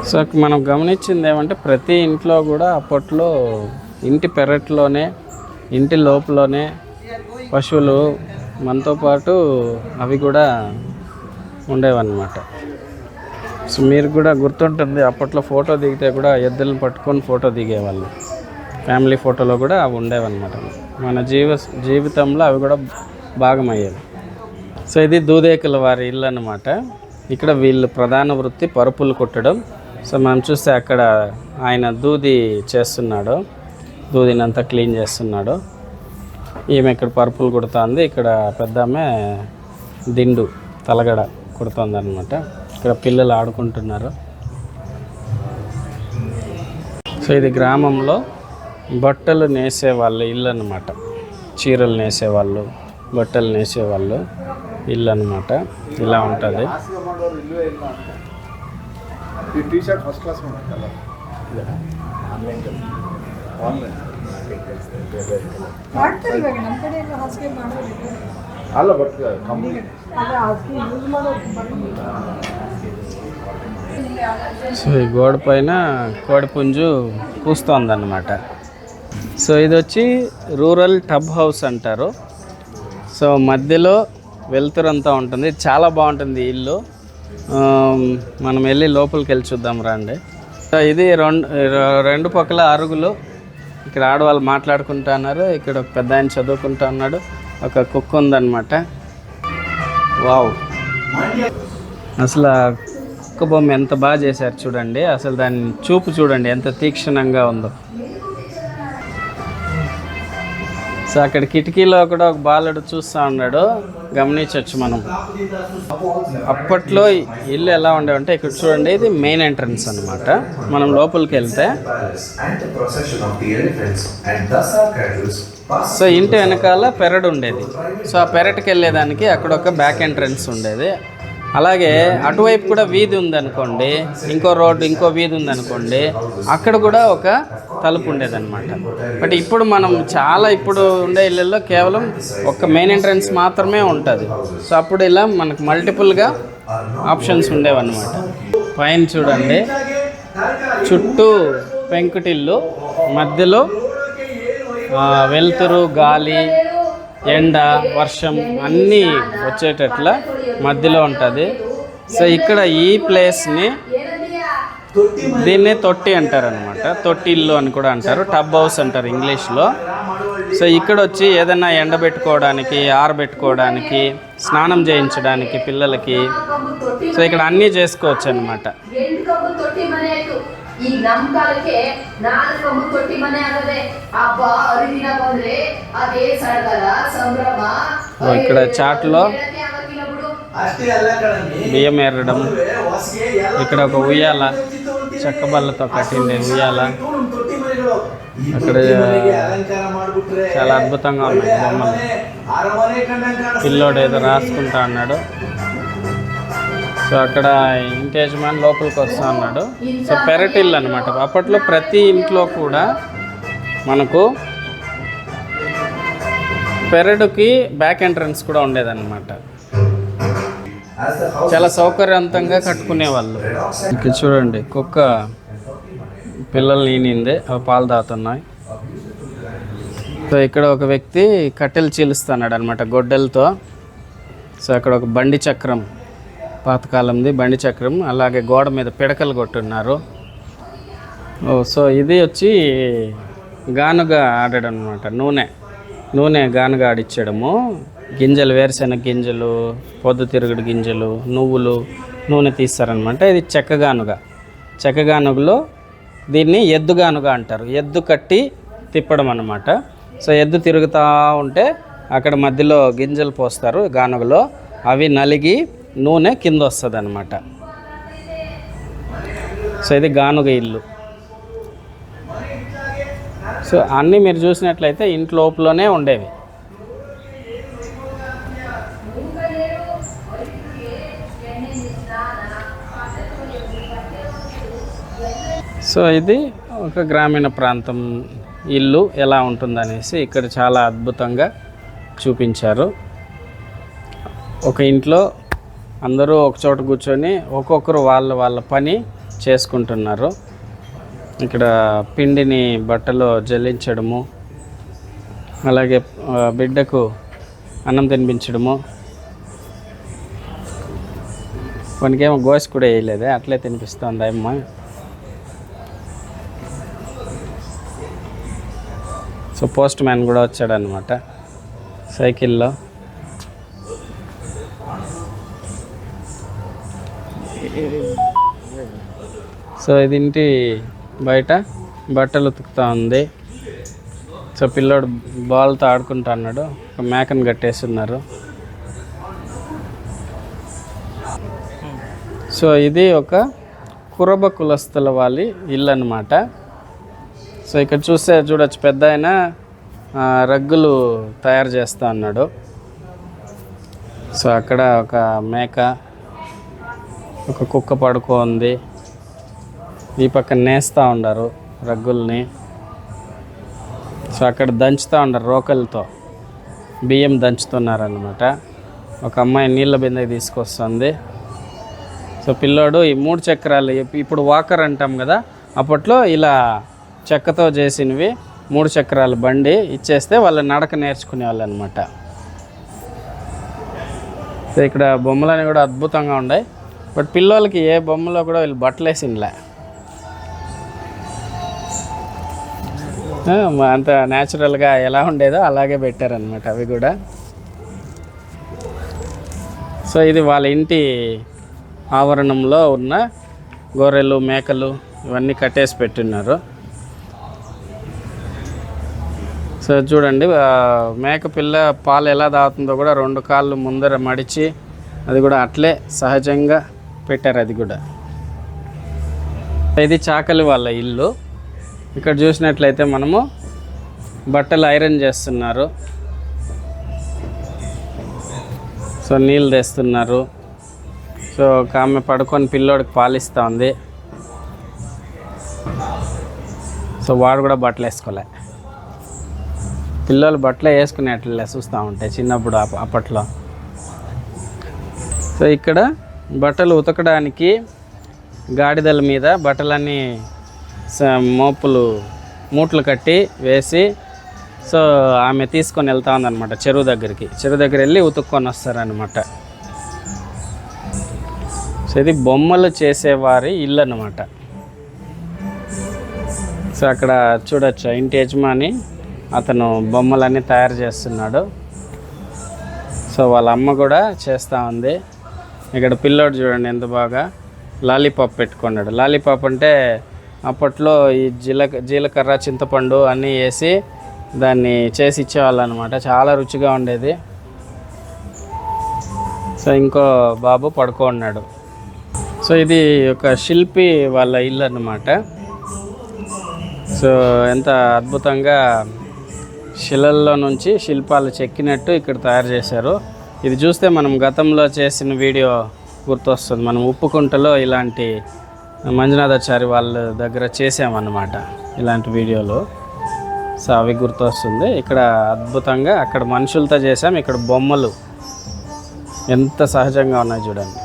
సో మనం గమనించింది ఏమంటే ప్రతి ఇంట్లో కూడా అప్పట్లో ఇంటి పెరట్లోనే ఇంటి లోపలనే పశువులు మనతో పాటు అవి కూడా ఉండేవన్నమాట. సో మీరు కూడా గుర్తుంటుంది, అప్పట్లో ఫోటో దిగితే కూడా ఎద్దులను పట్టుకొని ఫోటో దిగేవాళ్ళు. ఫ్యామిలీ ఫోటోలో కూడా అవి ఉండేవన్నమాట. మన జీవితంలో అవి కూడా భాగమయ్యేవి. సో ఇది దూదేకుల వారి ఇల్లు అన్నమాట. ఇక్కడ వీళ్ళు ప్రధాన వృత్తి పరుపులు కుట్టడం. సో మనం చూస్తే అక్కడ ఆయన దూది చేస్తున్నాడు, దూదినంతా క్లీన్ చేస్తున్నాడు. ఈమె ఇక్కడ పరుపులు కుడుతుంది. ఇక్కడ పెద్ద ఆమె దిండు తలగడ కుడుతుంది అనమాట. ఇక్కడ పిల్లలు ఆడుకుంటున్నారు. సో ఇది గ్రామంలో బట్టలు నేసేవాళ్ళు ఇల్లు అన్నమాట. చీరలు నేసేవాళ్ళు, బట్టలు నేసేవాళ్ళు ఇల్లు అన్నమాట. ఇలా ఉంటుంది. సో ఈ గోడ పైన కోడిపుంజు కూస్తోందన్నమాట. సో ఇది వచ్చి రూరల్ టబ్ హౌస్ అంటారు. సో మధ్యలో వెలుతురంతా ఉంటుంది. చాలా బాగుంటుంది ఇల్లు. మనం వెళ్ళి లోపలికి వెళ్ళి చూద్దాం రండి. సో ఇది రెండు పక్కల అరుగులు. ఇక్కడ ఆడవాళ్ళు మాట్లాడుకుంటున్నారు. ఇక్కడ ఒక పెద్ద ఆయన చదువుకుంటా ఉన్నాడు. ఒక కుక్క ఉందన్నమాట. వావ్, అసలు ఆ కుక్క బొమ్మ ఎంత బాగా చేశారు చూడండి. అసలు దాని చూపు చూడండి ఎంత తీక్షణంగా ఉందో. సో అక్కడ కిటికీలో కూడా ఒక బాలుడు చూస్తూ ఉన్నాడు, గమనించవచ్చు మనం. అప్పట్లో ఇల్లు ఎలా ఉండేవంటే ఇక్కడ చూడండి, ఇది మెయిన్ ఎంట్రన్స్ అన్నమాట. మనం లోపలికి వెళ్తే సో ఇంటి వెనకాల పెరడు ఉండేది. సో ఆ పెరట్కి వెళ్ళేదానికి అక్కడ ఒక బ్యాక్ ఎంట్రన్స్ ఉండేది. అలాగే అటువైపు కూడా వీధి ఉందనుకోండి, ఇంకో రోడ్డు ఇంకో వీధి ఉందనుకోండి, అక్కడ కూడా ఒక తలుపు ఉండేదన్నమాట. బట్ ఇప్పుడు మనం ఇప్పుడు ఉండే ఇళ్ళల్లో కేవలం ఒక మెయిన్ ఎంట్రన్స్ మాత్రమే ఉంటుంది. సో అప్పుడు ఇలా మనకు మల్టిపుల్గా ఆప్షన్స్ ఉండేవన్నమాట. పైన చూడండి, చుట్టూ పెంకుటిల్లు, మధ్యలో వెలుతురు, గాలి, ఎండ, వర్షం అన్నీ వచ్చేటట్ల మధ్యలో ఉంటుంది. సో ఇక్కడ ఈ ప్లేస్ని దీన్నే తొట్టి అంటారు అనమాట. తొట్టి ఇల్లు అని కూడా అంటారు, టబ్ హౌస్ అంటారు ఇంగ్లీష్లో. సో ఇక్కడ వచ్చి ఏదైనా ఎండబెట్టుకోవడానికి, ఆరబెట్టుకోవడానికి, స్నానం చేయించడానికి పిల్లలకి, సో ఇక్కడ అన్నీ చేసుకోవచ్చు అనమాట. ఇక్కడ చాట్లో బియ్యం ఏరడం, ఇక్కడ ఒక ఉయ్యాల, చెక్క బల్లతో కట్టిండే ఉయ్యాల, అక్కడ చాలా అద్భుతంగా ఉన్నాయి బొమ్మలు. పిల్లోడు ఏదో రాసుకుంటా అన్నాడు. సో అక్కడ ఇంటి యజమాని లోపలికి వస్తా ఉన్నాడు. సో పెరటిల్లు అనమాట. అప్పట్లో ప్రతి ఇంట్లో కూడా మనకు పెరడుకి బ్యాక్ ఎంట్రన్స్ కూడా ఉండేదన్నమాట. చాలా సౌకర్యవంతంగా కట్టుకునేవాళ్ళు. ఇక్కడ చూడండి, కుక్క పిల్లల్ని ఈనింది, అవి పాలు తాగుతున్నాయి. సో ఇక్కడ ఒక వ్యక్తి కట్టెలు చీలుస్తున్నాడు అనమాట గొడ్డలతో. సో అక్కడ ఒక బండి చక్రం, పాతకాలంది బండి చక్రం, అలాగే గోడ మీద పిడకలు కొట్టున్నారు. సో ఇది వచ్చి గానుగా ఆడడం అనమాట. నూనె గానుగా ఆడిచ్చడము. గింజలు, వేరుశెనగ గింజలు, పొద్దుతిరుగుడు గింజలు, నువ్వులు, నూనె తీస్తారనమాట. ఇది చెక్కగానుగలో దీన్ని ఎద్దుగానుగా అంటారు. ఎద్దు కట్టి తిప్పడం అన్నమాట. సో ఎద్దు తిరుగుతూ ఉంటే అక్కడ మధ్యలో గింజలు పోస్తారు గానుగలో, అవి నలిగి నూనె కింద వస్తుంది అనమాట. సో ఇది గానుగ ఇల్లు. సో అన్నీ మీరు చూసినట్లయితే ఇంటి లోపలనే ఉండేవి. సో ఇది ఒక గ్రామీణ ప్రాంతం ఇల్లు ఎలా ఉంటుందనేసి ఇక్కడ చాలా అద్భుతంగా చూపించారు. ఒక ఇంట్లో అందరూ ఒక చోట కూర్చొని ఒక్కొక్కరు వాళ్ళ పని చేసుకుంటున్నారు. ఇక్కడ పిండిని బట్టలో జల్లించడము, అలాగే బిడ్డకు అన్నం తినిపించడము. కొనికేమో గోసి కూడా వేయలేదే, అట్లే తినిపిస్తుంది అమ్మ. సో పోస్ట్ మ్యాన్ కూడా వచ్చాడనమాట సైకిల్లో. సో ఇది ఇంటి బయట బట్టలు ఉతుకుతూ ఉంది. సో పిల్లోడు బాల్తో ఆడుకుంటా అన్నాడు. ఒక మేకను కట్టేస్తున్నారు. సో ఇది ఒక కురబ కులస్తుల వాళ్ళ ఇల్లు అన్నమాట. సో ఇక్కడ చూడొచ్చు, పెద్ద ఆయన రగ్గులు తయారు చేస్తూ అన్నాడు. సో అక్కడ ఒక మేక, ఒక కుక్క పడుకో ఉంది. ఈ పక్కన నేస్తూ ఉండరు రగ్గుల్ని. సో అక్కడ దంచుతూ ఉండరు, రోకలతో బియ్యం దంచుతున్నారనమాట. ఒక అమ్మాయి నీళ్ళ బిందెకి తీసుకొస్తుంది. సో పిల్లోడు ఈ 3 చక్రాలు, ఇప్పుడు వాకర్ అంటాం కదా, అప్పట్లో ఇలా చెక్కతో చేసినవి 3 చక్రాల బండి ఇచ్చేస్తే వాళ్ళు నడక నేర్చుకునే వాళ్ళు అనమాట. సో ఇక్కడ బొమ్మలని కూడా అద్భుతంగా ఉన్నాయి. బట్ పిల్లలకి ఏ బొమ్మలో కూడా వీళ్ళు బట్టలేసినలే, అంత న్యాచురల్గా ఎలా ఉండేదో అలాగే పెట్టారనమాట అవి కూడా. సో ఇది వాళ్ళ ఇంటి ఆవరణంలో ఉన్న గొర్రెలు, మేకలు ఇవన్నీ కట్టేసి పెట్టున్నారు. సో చూడండి, మేక పిల్ల పాలు ఎలా తాగుతుందో కూడా 2 కాళ్ళు ముందర మడిచి అది కూడా అట్లే సహజంగా పెట్టారు. అది కూడా ఇది చాకలి వాళ్ళ ఇల్లు. ఇక్కడ చూసినట్లయితే మనము బట్టలు ఐరన్ చేస్తున్నారు. సో నీళ్ళు తెస్తున్నారు. సో ఒక ఆమె పడుకొని పిల్లోడికి పాలిస్తూ ఉంది. సో వాడు కూడా బట్టలు వేసుకోలే. పిల్లలు బట్టలు వేసుకునేట్లే చూస్తూ ఉంటాయి చిన్నప్పుడు అప్పట్లో. సో ఇక్కడ బట్టలు ఉతకడానికి గాడిదల మీద బట్టలన్నీ మూటలు కట్టి వేసి, సో ఆమె తీసుకొని వెళ్తా ఉందన్నమాట చెరువు దగ్గర వెళ్ళి ఉతుక్కొని వస్తారనమాట. సో ఇది బొమ్మలు చేసేవారి ఇల్లు అన్నమాట. సో అక్కడ చూడొచ్చు, ఇంటి యజమాని అతను బొమ్మలన్నీ తయారు చేస్తున్నాడు. సో వాళ్ళ అమ్మ కూడా చేస్తూ ఉంది. ఇక్కడ పిల్లోడు చూడండి ఎంత బాగా లాలీపాప్ పెట్టుకున్నాడు. లాలీపాప్ అంటే అప్పట్లో ఈ జీలకర్ర, చింతపండు అన్నీ వేసి దాన్ని చేసి ఇచ్చేవాళ్ళు అనమాట. చాలా రుచిగా ఉండేది. సో ఇంకో బాబు పడుకున్నాడు. సో ఇది ఒక శిల్పి వాళ్ళ ఇల్లు అన్నమాట. సో ఎంత అద్భుతంగా శిలల్లో నుంచి శిల్పాలు చెక్కినట్టు ఇక్కడ తయారు చేశారు. ఇది చూస్తే మనం గతంలో చేసిన వీడియో గుర్తొస్తుంది. మనం ఉప్పుకుంటలో ఇలాంటి మంజునాథాచారి వాళ్ళ దగ్గర చేసామన్నమాట ఇలాంటి వీడియోలు. సో అవి గుర్తొస్తుంది. ఇక్కడ అద్భుతంగా అక్కడ మనుషులతో చేసాం. ఇక్కడ బొమ్మలు ఎంత సహజంగా ఉన్నాయి చూడండి.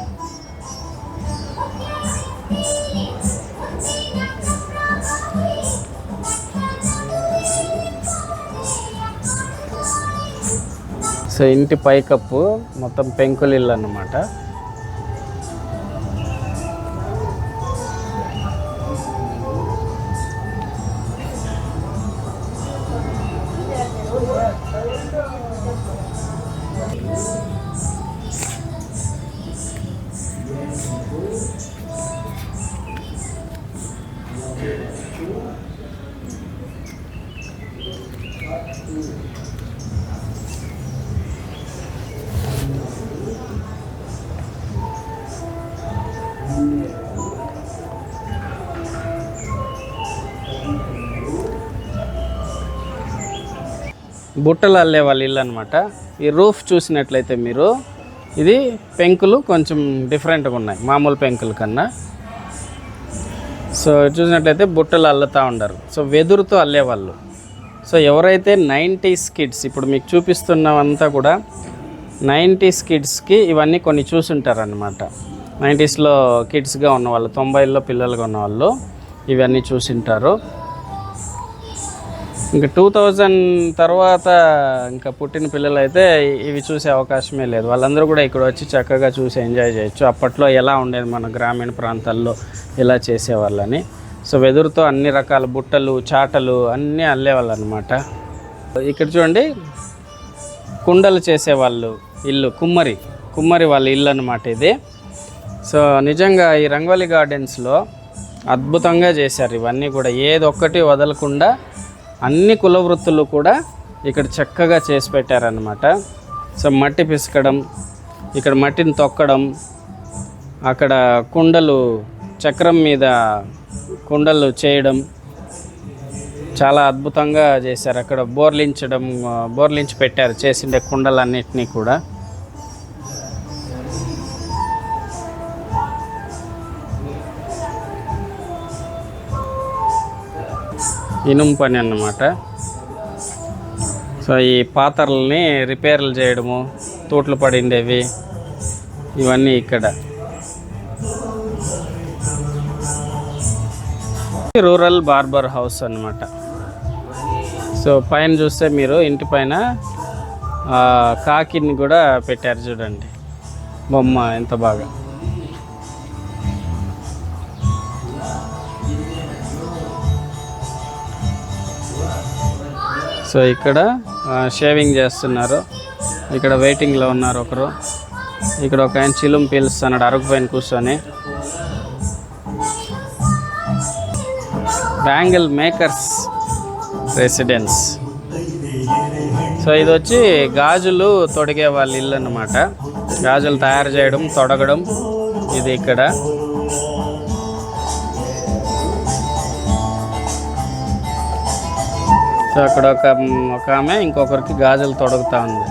సో ఇంటి పైకప్పు మొత్తం పెంకులు ఇల్లు అన్నమాట. బుట్టలు అల్లే వాళ్ళ ఇల్లు అనమాట. ఈ రూఫ్ చూసినట్లయితే మీరు, ఇది పెంకులు కొంచెం డిఫరెంట్గా ఉన్నాయి మామూలు పెంకుల కన్నా. సో చూసినట్లయితే బుట్టలు అల్లుతూ ఉండరు. సో వెదురుతో అల్లేవాళ్ళు. సో ఎవరైతే 90s కిడ్స్, ఇప్పుడు మీకు చూపిస్తున్నవంతా కూడా 90s కిడ్స్కి ఇవన్నీ కొన్ని చూసుంటారనమాట. 90sలో కిడ్స్గా ఉన్నవాళ్ళు, 90లో పిల్లలుగా ఉన్నవాళ్ళు ఇవన్నీ చూసింటారు. ఇంకా 2000 తర్వాత ఇంకా పుట్టిన పిల్లలు అయితే ఇవి చూసే అవకాశమే లేదు. వాళ్ళందరూ కూడా ఇక్కడ వచ్చి చక్కగా చూసి ఎంజాయ్ చేయొచ్చు. అప్పట్లో ఎలా ఉండేది మన గ్రామీణ ప్రాంతాల్లో ఎలా చేసేవాళ్ళని. సో వెదురుతో అన్ని రకాల బుట్టలు, చాటలు అన్నీ అల్లేవాళ్ళు అనమాట. ఇక్కడ చూడండి, కుండలు చేసేవాళ్ళు ఇల్లు, కుమ్మరి వాళ్ళ ఇల్లు అనమాట ఇది. సో నిజంగా ఈ రంగోలి గార్డెన్స్లో అద్భుతంగా చేశారు ఇవన్నీ కూడా. ఏదొక్కటి వదలకుండా అన్ని కుల వృత్తులు కూడా ఇక్కడ చక్కగా చేసి పెట్టారనమాట. సో మట్టి పిసకడం, ఇక్కడ మట్టిని తొక్కడం, అక్కడ కుండలు చక్రం మీద కుండలు చేయడం చాలా అద్భుతంగా చేశారు. అక్కడ బోర్లించి పెట్టారు చేసిండే కుండలన్నిటినీ కూడా. ఇనుము పని అన్నమాట. సో ఈ పాత్రల్ని రిపేర్లు చేయడము, తూట్లు పడిండేవి ఇవన్నీ ఇక్కడ. రూరల్ బార్బర్ హౌస్ అన్నమాట. సో పైన చూస్తే మీరు ఇంటి పైన కాకిని కూడా పెట్టారు చూడండి, బొమ్మ ఎంత బాగా. సో ఇక్కడ షేవింగ్ చేస్తున్నారు, ఇక్కడ వెయిటింగ్లో ఉన్నారు ఒకరు. ఇక్కడ ఒక ఆయన చిలుం పీలుస్తున్నాడు అరుగు పైన కూర్చొని. Bangle makers residence. సో ఇది వచ్చి గాజులు తొడిగే వాళ్ళ ఇల్లు అన్నమాట. గాజులు తయారు చేయడం, తొడగడం ఇది ఇక్కడ. సో అక్కడ ఒక ఆమె ఇంకొకరికి గాజులు తొడుగుతూ ఉంది.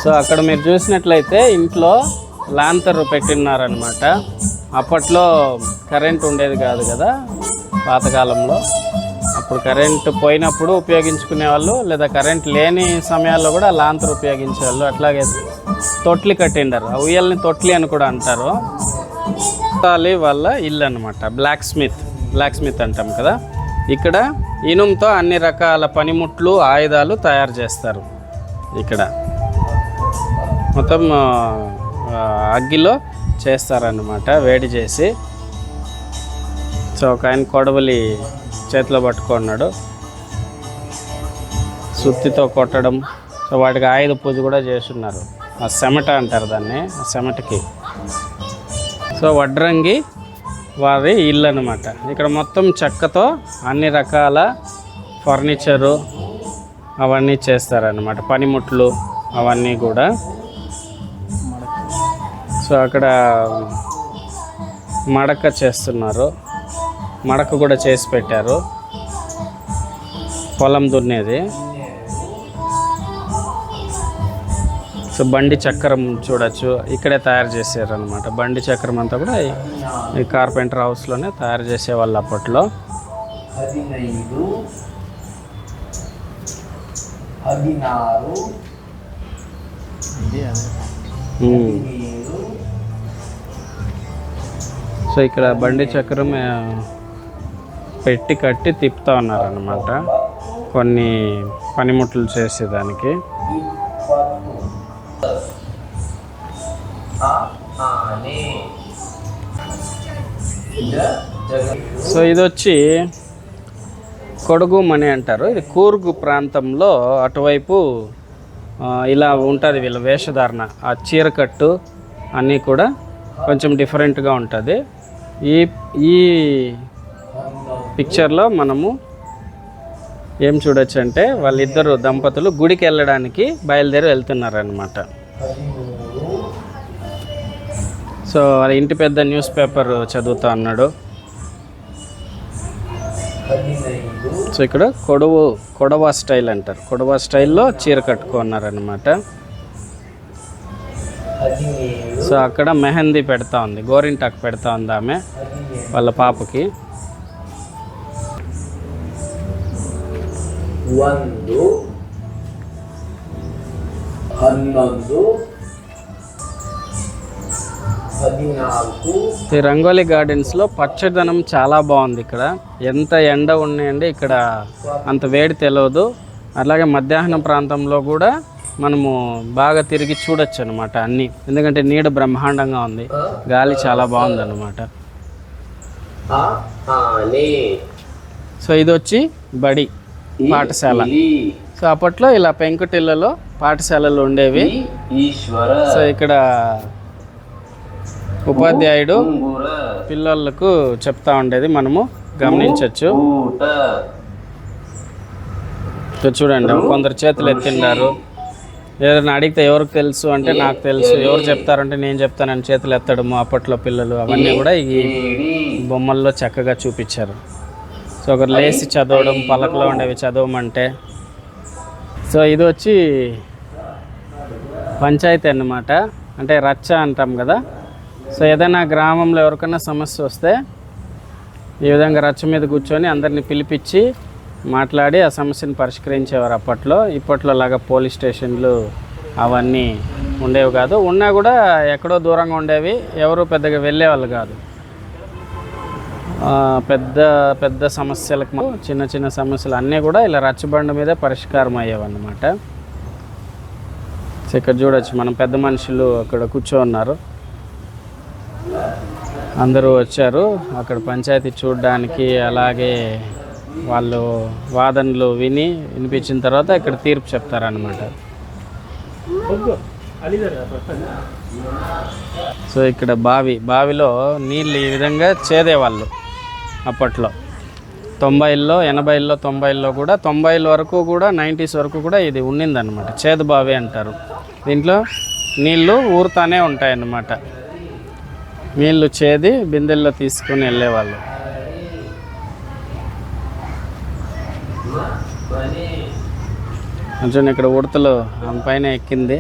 సో అక్కడ మీరు చూసినట్లయితే ఇంట్లో లాంతర్ పెట్టినారనమాట. అప్పట్లో కరెంట్ ఉండేది కాదు కదా పాతకాలంలో. అప్పుడు కరెంటు పోయినప్పుడు ఉపయోగించుకునే వాళ్ళు, లేదా కరెంట్ లేని సమయాల్లో కూడా లాంతర్ ఉపయోగించేవాళ్ళు. అట్లాగే తొట్లి కట్టిండారు, ఆ ఉయ్యల్ని తొట్లి అని కూడా అంటారు. వాళ్ళ ఇల్లు అనమాట. బ్లాక్ స్మిత్ అంటాం కదా. ఇక్కడ ఇనుముతో అన్ని రకాల పనిముట్లు, ఆయుధాలు తయారు చేస్తారు. ఇక్కడ మొత్తం అగ్గిలో చేస్తారన్నమాట, వేడి చేసి. సో ఒక ఆయన కొడవలి చేతిలో పట్టుకున్నాడు, సుత్తితో కొట్టడం. సో వాటికి ఆయుధ పూజ కూడా చేస్తున్నారు. ఆ సెమట అంటారు దాన్ని, ఆ సెమటకి. సో వడ్రంగి వారి ఇల్లు అనమాట. ఇక్కడ మొత్తం చెక్కతో అన్ని రకాల ఫర్నిచరు అవన్నీ చేస్తారన్నమాట, పనిముట్లు అవన్నీ కూడా. సో అక్కడ మడక చేస్తున్నారు, మడక కూడా చేసి పెట్టారు, పొలం దున్నేది. సో బండి చక్రం చూడొచ్చు, ఇక్కడే తయారు చేశారు అనమాట. బండి చక్రం అంతా కూడా ఈ కార్పెంటర్ హౌస్లోనే తయారు చేసేవాళ్ళు అప్పట్లో. సో ఇక్కడ బండి చక్రం పెట్టి కట్టి తిప్పుతూ ఉన్నారన్నమాట, కొన్ని పనిముట్లు చేసేదానికి. సో ఇది వచ్చి కొడుగు మని అంటారు. ఇది కూర్గు ప్రాంతంలో అటువైపు ఇలా ఉంటుంది వీళ్ళ వేషధారణ. ఆ చీరకట్టు అన్నీ కూడా కొంచెం డిఫరెంట్గా ఉంటుంది. ఈ ఈ పిక్చర్లో మనము ఏం చూడొచ్చు అంటే వాళ్ళిద్దరు దంపతులు గుడికి వెళ్ళడానికి బయలుదేరి వెళ్తున్నారనమాట. సో వాళ్ళ ఇంటి పెద్ద న్యూస్ పేపర్ చదువుతా ఉన్నాడు. సో ఇక్కడ కొడవ స్టైల్ అంటారు. కొడవ స్టైల్లో చీర కట్టుకున్నారనమాట. సో అక్కడ మెహందీ పెడతా ఉంది, గోరింటాకు పెడతా ఉంది ఆమె వాళ్ళ పాపకి. 1 11 14 ఈ రంగోలీ గార్డెన్స్లో పచ్చదనం చాలా బాగుంది. ఇక్కడ ఎంత ఎండ ఉన్నాయండి, ఇక్కడ అంత వేడి తెలియదు. అలాగే మధ్యాహ్నం ప్రాంతంలో కూడా మనము బాగా తిరిగి చూడొచ్చు అనమాట అన్నీ, ఎందుకంటే నీడ బ్రహ్మాండంగా ఉంది, గాలి చాలా బాగుంది అనమాట. సో ఇది వచ్చి బడి, పాఠశాల. సో అప్పట్లో ఇలా పెంకుటిళ్ళలో పాఠశాలలు ఉండేవి. సో ఇక్కడ ఉపాధ్యాయుడు పిల్లలకు చెప్తా ఉండేది మనము గమనించవచ్చు. చూడండి, కొందరు చేతులు ఎత్తిండారు. ఏదైనా అడిగితే ఎవరికి తెలుసు అంటే నాకు తెలుసు, ఎవరు చెప్తారంటే నేను చెప్తానని చేతులు ఎత్తడము అప్పట్లో పిల్లలు, అవన్నీ కూడా ఈ బొమ్మల్లో చక్కగా చూపించారు. సో ఒకరు లేచి చదవడం, పలకలో ఉండేవి చదవమంటే. సో ఇది వచ్చి పంచాయతీ అన్నమాట, అంటే రచ్చ అంటాం కదా. సో ఏదైనా గ్రామంలో ఎవరికైనా సమస్య వస్తే ఈ విధంగా రచ్చ మీద కూర్చొని అందరినీ పిలిపించి మాట్లాడి ఆ సమస్యను పరిష్కరించేవారు అప్పట్లో. ఇప్పట్లో లాగా పోలీస్ స్టేషన్లు అవన్నీ ఉండేవి కాదు, ఉన్నా కూడా ఎక్కడో దూరంగా ఉండేవి, ఎవరు పెద్దగా వెళ్ళేవాళ్ళు కాదు. పెద్ద పెద్ద సమస్యలకు, చిన్న చిన్న సమస్యలు అన్నీ కూడా ఇలా రచ్చబండ మీదే పరిష్కారం అయ్యేవన్నమాట. సో ఇక్కడ చూడొచ్చు మనం పెద్ద మనుషులు అక్కడ కూర్చోన్నారు, అందరూ వచ్చారు అక్కడ పంచాయతీ చూడడానికి. అలాగే వాళ్ళు వాదనలు వినిపించిన తర్వాత ఇక్కడ తీర్పు చెప్తారనమాట. సో ఇక్కడ బావిలో నీళ్ళు ఈ విధంగా చేదేవాళ్ళు అప్పట్లో. 90ల్లో 80ల్లో 90ల్లో కూడా 90ల వరకు కూడా 90s వరకు కూడా ఇది ఉండిందన్నమాట. చేదు బావి అంటారు. దీంట్లో నీళ్ళు ఊరుతానే ఉంటాయన్నమాట. నీళ్ళు చేది బిందెల్లో తీసుకొని వెళ్ళేవాళ్ళు. కొంచెం ఇక్కడ ఉడతలు పైన ఎక్కింది,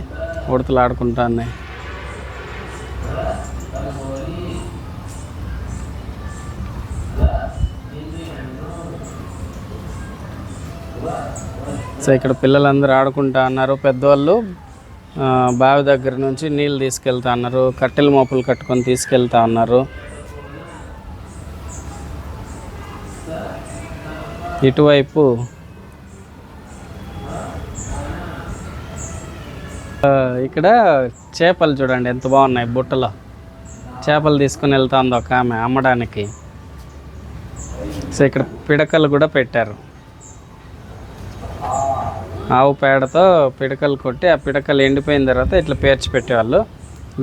ఉడతలు ఆడుకుంటా ఉన్నాయి. సో ఇక్కడ పిల్లలందరూ ఆడుకుంటా అన్నారు. పెద్దవాళ్ళు బావి దగ్గర నుంచి నీళ్ళు తీసుకెళ్తా అన్నారు, కట్టెల మోపులు కట్టుకొని తీసుకెళ్తా ఉన్నారు. ఇటువైపు ఇక్కడ చేపలు చూడండి ఎంత బాగున్నాయి, బుట్టలో చేపలు తీసుకుని వెళ్తా ఉంది ఒక ఆమె అమ్మడానికి. సో ఇక్కడ పిడకలు కూడా పెట్టారు, ఆవు పేడతో పిడకలు కొట్టి ఆ పిడకలు ఎండిపోయిన తర్వాత ఇట్లా పేర్చి పెట్టేవాళ్ళు.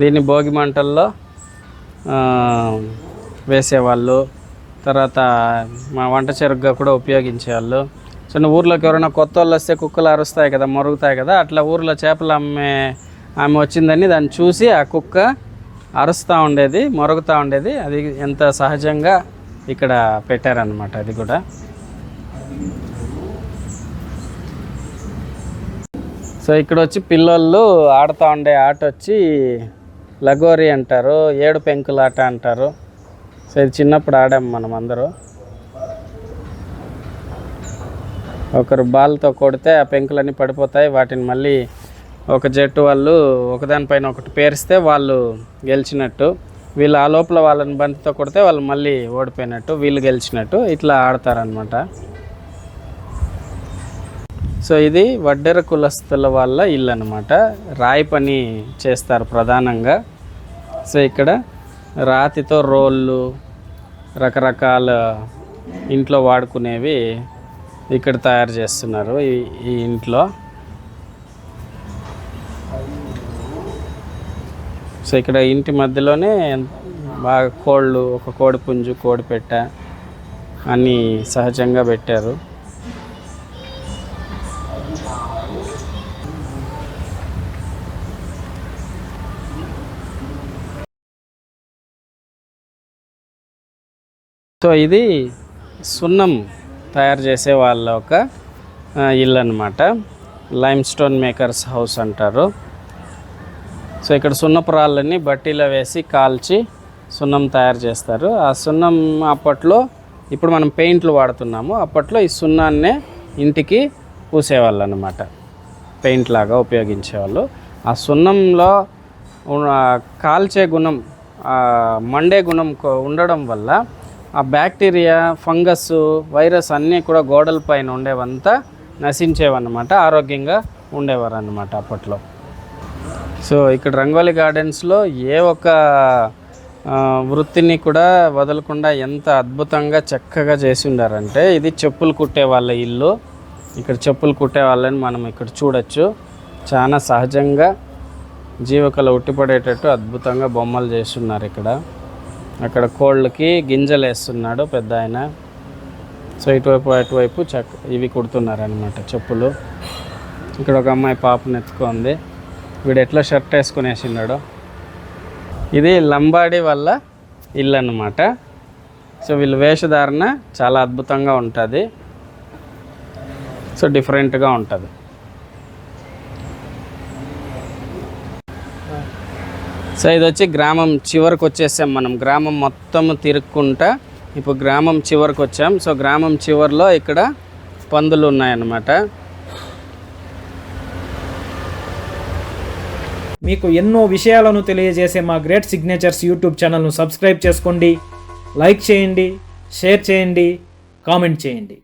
దీన్ని భోగి మంటల్లో వేసేవాళ్ళు. తర్వాత మా వంట చెరుగ్గా కూడా ఉపయోగించేవాళ్ళు. చిన్న ఊర్లోకి ఎవరైనా కొత్త వాళ్ళు వస్తే కుక్కలు అరుస్తాయి కదా, మొరుగుతాయి కదా, అట్లా ఊర్లో చేపలు ఆమె వచ్చిందని దాన్ని చూసి ఆ కుక్క అరుస్తూ ఉండేది, మొరుగుతూ ఉండేది. అది ఎంత సహజంగా ఇక్కడ పెట్టారనమాట. అది కూడా సో ఇక్కడ వచ్చి పిల్లలు ఆడుతూ ఉండే ఆట వచ్చి లగోరి అంటారు, 7 పెంకుల ఆట అంటారు. సో ఇది చిన్నప్పుడు ఆడాము మనం అందరూ. ఒకరు బాల్తో కొడితే ఆ పెంకులన్నీ పడిపోతాయి, వాటిని మళ్ళీ ఒక జట్టు వాళ్ళు ఒకదానిపైన ఒకటి పేరిస్తే వాళ్ళు గెలిచినట్టు, వీళ్ళు ఆ లోపల వాళ్ళని బంతితో కొడితే వాళ్ళు మళ్ళీ ఓడిపోయినట్టు, వీళ్ళు గెలిచినట్టు, ఇట్లా ఆడతారనమాట. సో ఇది వడ్డెర కులస్తుల వాళ్ళ ఇల్లు అనమాట. రాయి పని చేస్తారు ప్రధానంగా. సో ఇక్కడ రాతితో రోళ్ళు, రకరకాల ఇంట్లో వాడుకునేవి ఇక్కడ తయారు చేస్తున్నారు ఈ ఇంట్లో. సో ఇక్కడ ఇంటి మధ్యలోనే బాగా కోళ్ళు, ఒక కోడి పుంజు, కోడి పెట్ట అన్నీ సహజంగా పెట్టారు. సో ఇది సున్నం తయారు చేసే వాళ్ళ ఒక ఇల్లు అన్నమాట. లైమ్ స్టోన్ మేకర్స్ హౌస్ అంటారు. సో ఇక్కడ సున్నపు రాళ్ళని బట్టీలో వేసి కాల్చి సున్నం తయారు చేస్తారు. ఆ సున్నం అప్పట్లో, ఇప్పుడు మనం పెయింట్లు వాడుతున్నాము, అప్పట్లో ఈ సున్నాన్నే ఇంటికి పూసేవాళ్ళు అన్నమాట, పెయింట్ లాగా ఉపయోగించేవాళ్ళు. ఆ సున్నంలో కాల్చే గుణం, మండే గుణం ఉండడం వల్ల ఆ బ్యాక్టీరియా, ఫంగస్, వైరస్ అన్నీ కూడా గోడల పైన ఉండేవంతా నశించేవన్నమాట, ఆరోగ్యంగా ఉండేవారు అన్నమాట అప్పట్లో. సో ఇక్కడ రంగోలి గార్డెన్స్లో ఏ ఒక్క వృత్తిని కూడా వదలకుండా ఎంత అద్భుతంగా చక్కగా చేసి ఉండారంటే, ఇది చెప్పులు కుట్టే వాళ్ళ ఇల్లు. ఇక్కడ చెప్పులు కుట్టే వాళ్ళని మనం ఇక్కడ చూడొచ్చు. చాలా సహజంగా జీవకళ ఉట్టిపడేటట్టు అద్భుతంగా బొమ్మలు చేస్తున్నారు ఇక్కడ. అక్కడ కోళ్ళకి గింజలు వేస్తున్నాడు పెద్ద ఆయన. సో ఇటువైపు అటువైపు ఇవి కుడుతున్నారనమాట చెప్పులు. ఇక్కడ ఒక అమ్మాయి పాపను ఎత్తుకుంది. వీడు ఎట్లా షర్ట్ వేసుకుని వేసినాడు. ఇది లంబాడి వల్ల ఇల్లు అన్నమాట. సో వీళ్ళ వేషధారణ చాలా అద్భుతంగా ఉంటుంది. సో డిఫరెంట్గా ఉంటుంది. సో ఇది వచ్చి గ్రామం చివరికి వచ్చేసాం మనం. గ్రామం మొత్తం తిరుక్కుంటా ఇప్పుడు గ్రామం చివరికి వచ్చాం. సో గ్రామం చివరిలో ఇక్కడ పందులు ఉన్నాయన్నమాట. మీకు ఎన్నో విషయాలను తెలియజేసే మా గ్రేట్ సిగ్నేచర్స్ యూట్యూబ్ ఛానల్ను సబ్స్క్రైబ్ చేసుకోండి, లైక్ చేయండి, షేర్ చేయండి, కామెంట్ చేయండి.